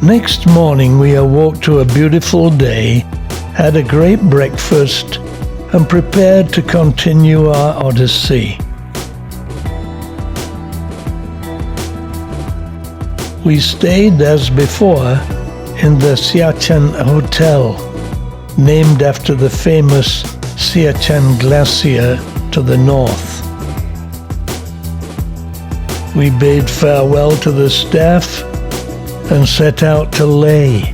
Next morning we awoke to a beautiful day, had a great breakfast, and prepared to continue our odyssey. We stayed as before in the Siachen Hotel, named after the famous Siachen Glacier to the north. We bade farewell to the staff and set out to Leh.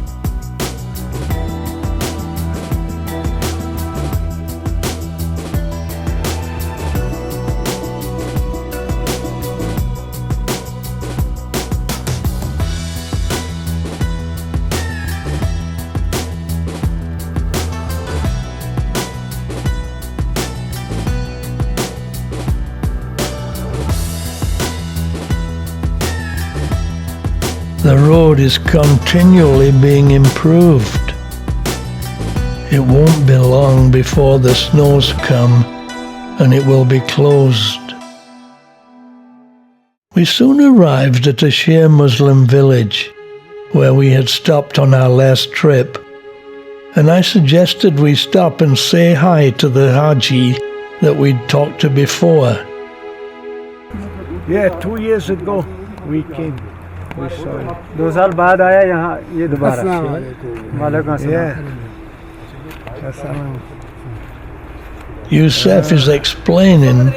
The road is continually being improved. It won't be long before the snows come and it will be closed. We soon arrived at a Shia Muslim village where we had stopped on our last trip, and I suggested we stop and say hi to the Haji that we'd talked to before. Yeah, 2 years ago we came. We saw it. 2 साल बाद आया यहाँ ये दोबारा। वालेकुम अस्सलाम। Youssef is explaining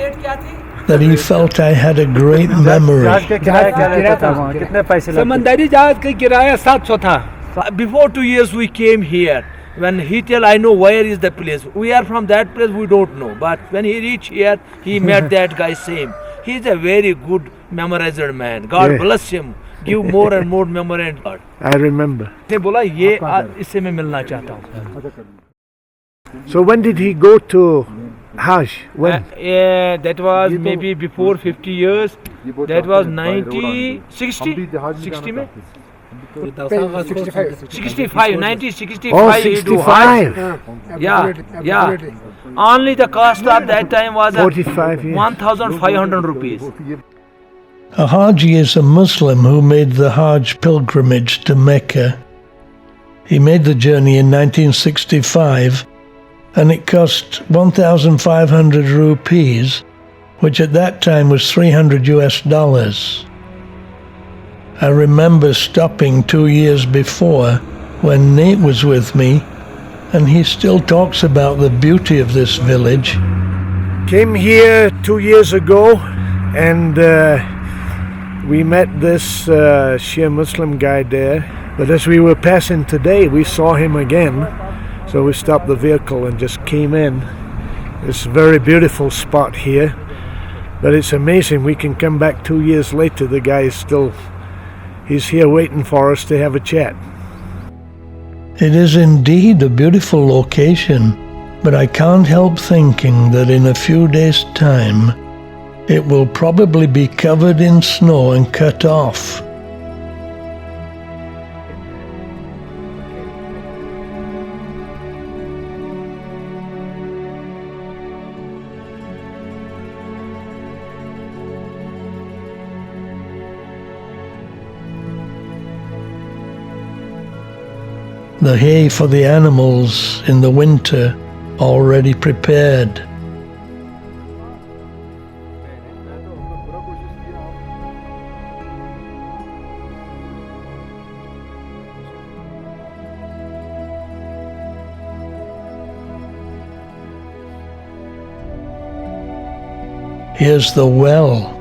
that he felt I had a great memory. कितने पैसे लगे? समंदरी जहाज का किराया 700 था। Before 2 years we came here. When he tell I know where is the place. We are from that place, we don't know. But when he reached here, he met that guy same. He is a very good memorizer man. God bless him. Give more and more memory and God. I remember. ने बोला ये इससे मैं मिलना चाहता हूँ. So when did he go to Hajj? When? Yeah, that was maybe before 50 years. That was 60 में? 65, 1965. Oh, 65. Yeah. Only the cost of that time was 45 years. 1,500 rupees. A Haji is a Muslim who made the Hajj pilgrimage to Mecca. He made the journey in 1965, and it cost 1,500 rupees, which at that time was $300. I remember stopping 2 years before when Nate was with me, and he still talks about the beauty of this village. Came here 2 years ago, and we met this Shia Muslim guy there. But as we were passing today, we saw him again. So we stopped the vehicle and just came in. It's a very beautiful spot here. But it's amazing, we can come back 2 years later, the guy is still, he's here waiting for us to have a chat. It is indeed a beautiful location, but I can't help thinking that in a few days' time, it will probably be covered in snow and cut off. The hay for the animals in the winter already prepared. Here's the well.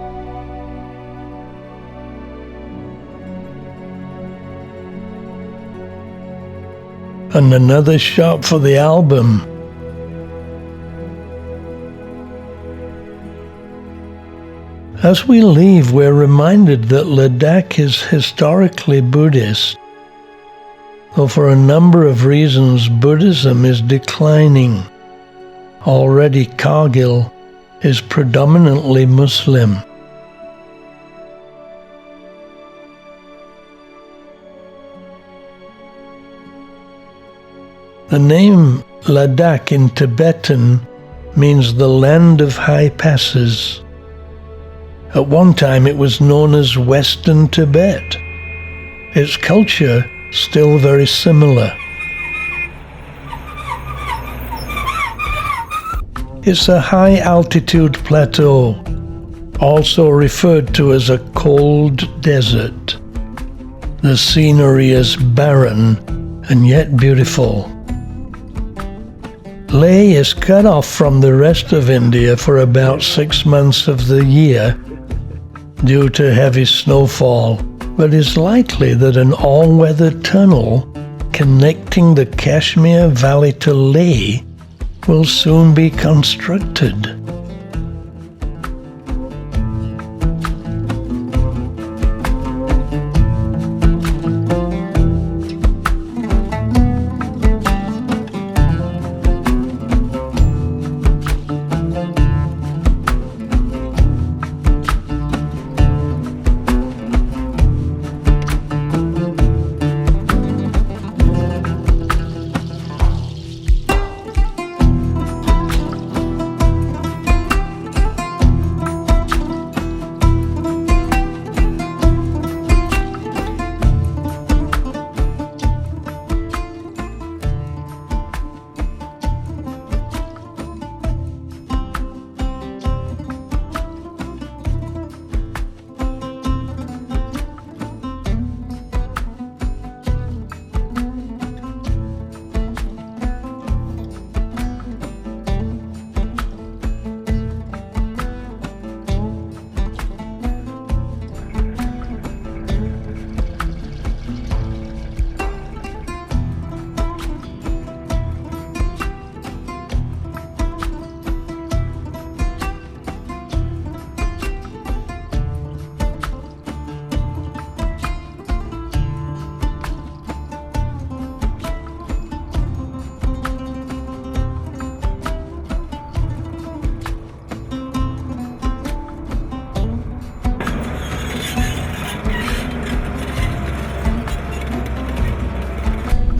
And another shot for the album. As we leave, we're reminded that Ladakh is historically Buddhist, though for a number of reasons Buddhism is declining. Already Kargil is predominantly Muslim. The name Ladakh in Tibetan means the land of high passes. At one time it was known as Western Tibet. Its culture still very similar. It's a high-altitude plateau, also referred to as a cold desert. The scenery is barren and yet beautiful. Leh is cut off from the rest of India for about 6 months of the year due to heavy snowfall, but it's likely that an all-weather tunnel connecting the Kashmir Valley to Leh will soon be constructed.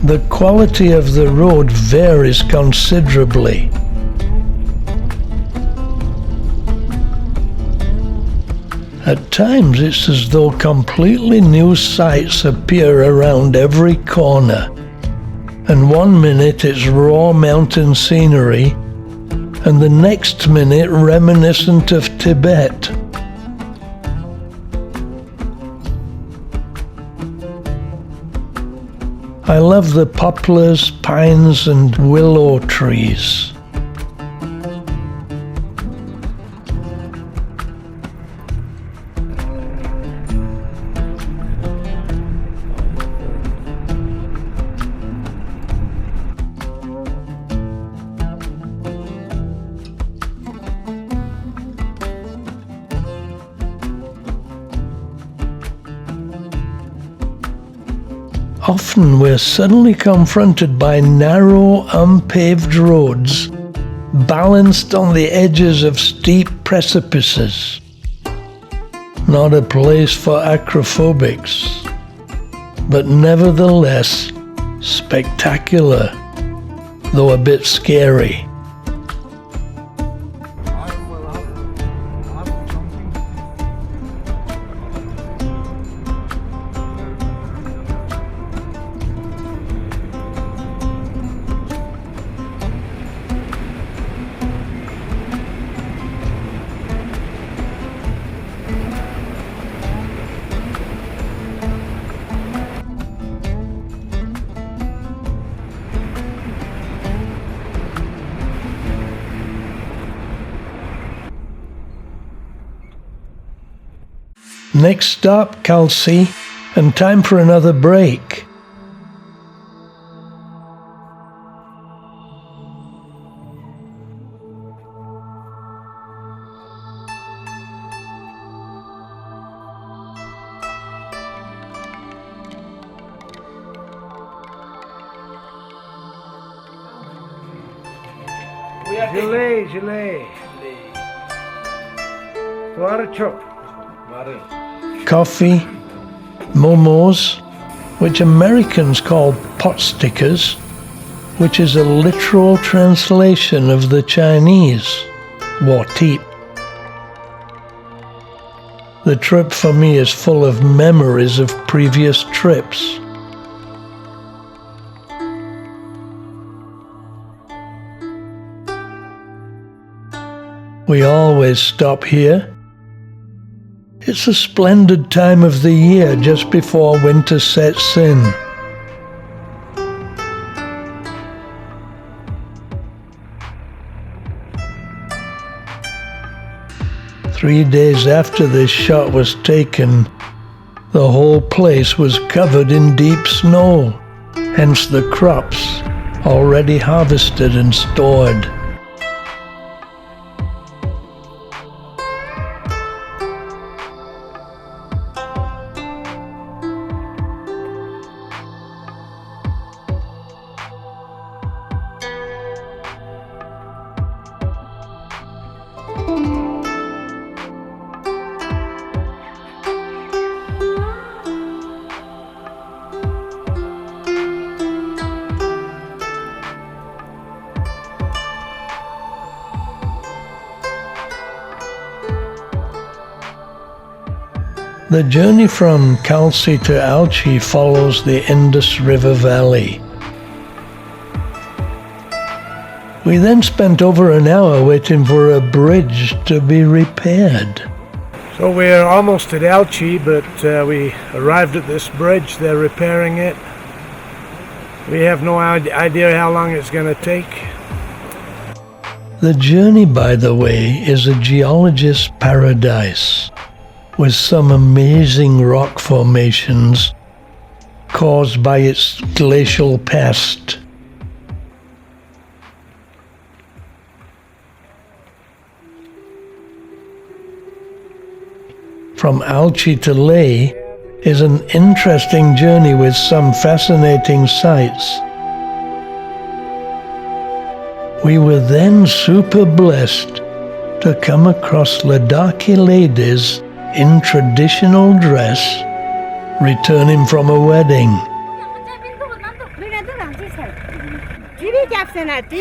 The quality of the road varies considerably. At times it's as though completely new sights appear around every corner, and one minute it's raw mountain scenery, and the next minute reminiscent of Tibet. I love the poplars, pines, and willow trees. Often we're suddenly confronted by narrow, unpaved roads, balanced on the edges of steep precipices. Not a place for acrophobics, but nevertheless spectacular, though a bit scary. Next stop, Khalsi, and time for another break. Gelé. Coffee, momos, which Americans call pot stickers, which is a literal translation of the Chinese, wo tip. The trip for me is full of memories of previous trips. We always stop here. It's a splendid time of the year just before winter sets in. Three days after this shot was taken, the whole place was covered in deep snow, hence the crops already harvested and stored. The journey from Khalsi to Alchi follows the Indus River Valley. We then spent over an hour waiting for a bridge to be repaired. So we're almost at Alchi, but we arrived at this bridge. They're repairing it. We have no idea how long it's going to take. The journey, by the way, is a geologist's paradise, with some amazing rock formations caused by its glacial past. From Alchi to Leh is an interesting journey with some fascinating sights. We were then super blessed to come across Ladakhi ladies in traditional dress, returning from a wedding.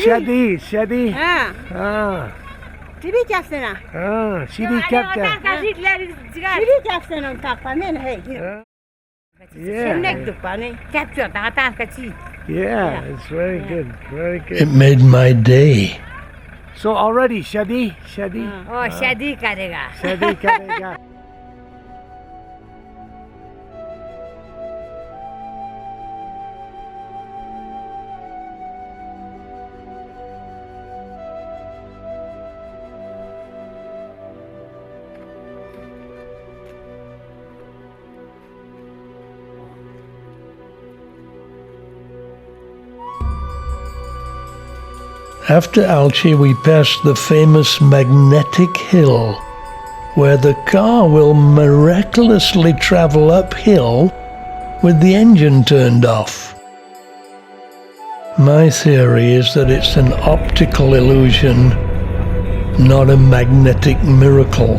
Shadi. Yeah, it's very good, very good. It made my day. So already Shadi. Oh, shadi karega. Shadi karega. After Alchi, we passed the famous Magnetic Hill, where the car will miraculously travel uphill with the engine turned off. My theory is that it's an optical illusion, not a magnetic miracle.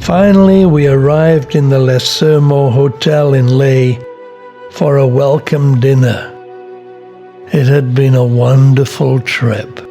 Finally, we arrived in the Lesermo Hotel in Leh for a welcome dinner. It had been a wonderful trip.